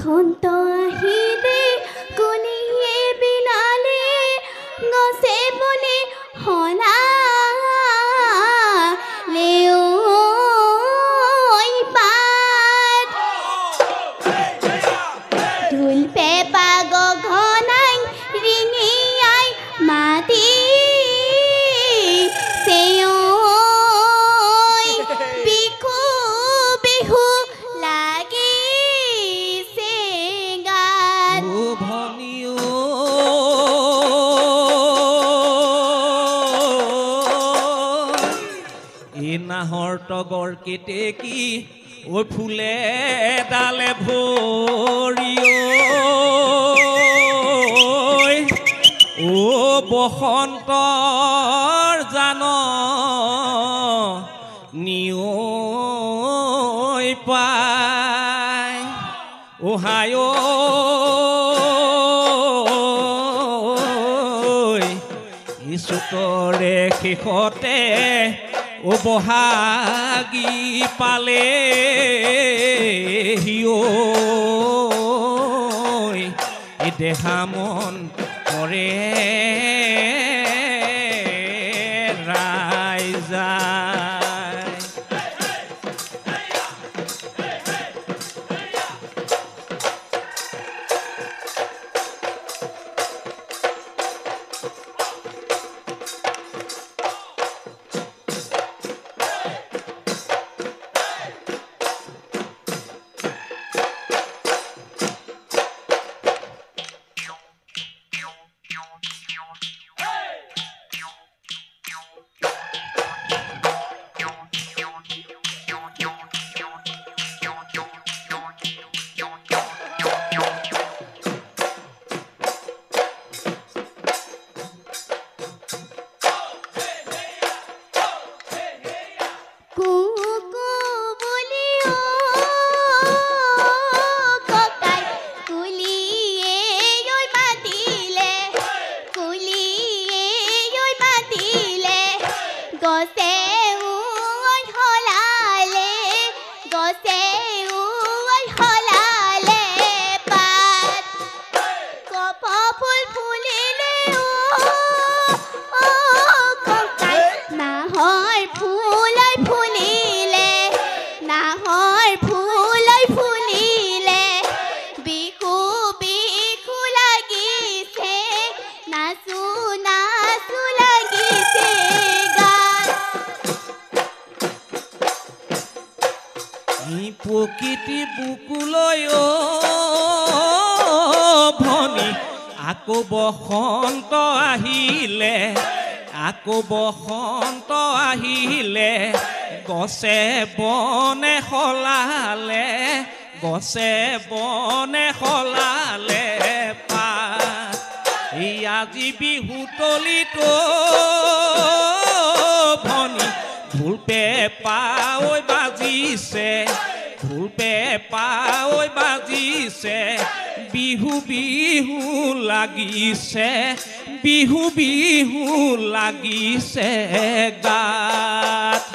বসন্ত আহিলে কুলিয়ে বিলালে গছে বনে হলা লেঐ পাত ঢোল পেপা গগনাই ৰিঙিয়াই মাতি বিহু বিহু লাগিছে গান নাহৰ তগৰ কেতেকী ঐ ফুলে ডালে ভৰি ঐ বসন্তৰ জান নিয়ৈ পাই হায় চুতৰে শেষতে বহাগী পালে দেহা মন কৰে ৰাইজা প্ৰকৃতি বুকুলৈ ভনী আকৌ বসন্ত আহিলে আকৌ বসন্ত আহিলে গছে বনে সলালে গছে বনে সলালে পাত আজি বিহু তলিতো ভনী ঢোল পেপা ঐ বাজিছে ঢোল পেপা ঐ বাজিছে বিহু বিহু লাগিছে বিহু বিহু লাগিছে গাত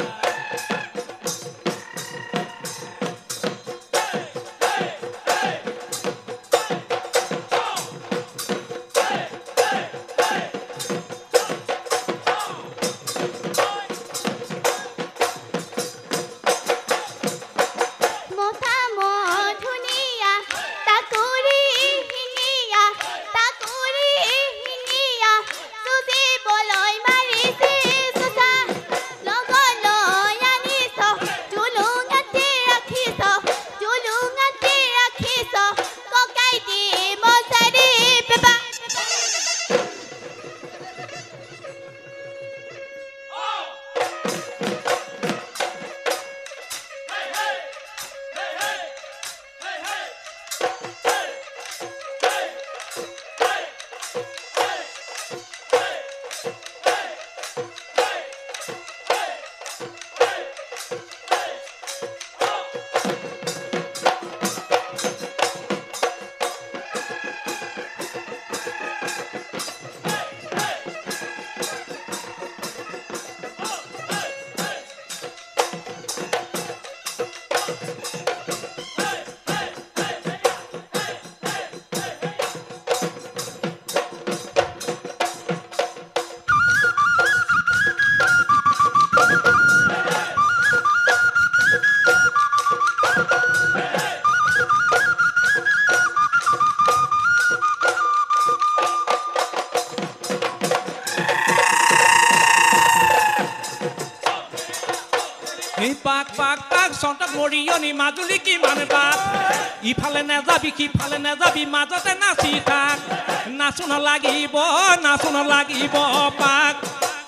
লগন পাক পাক পাক সন্তক মৰিয়নি মাজুলী কিমান বাট ইফালে নেযাবি সিফালে নেযাবি মাজতে নাচি থাক নাচোন লাগিব পাক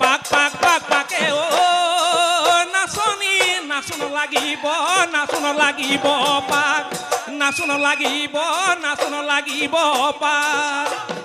পাক পাক পাক পাকে ও নাচনি নাচোন লাগিব পাক নাচোন লাগিব পাক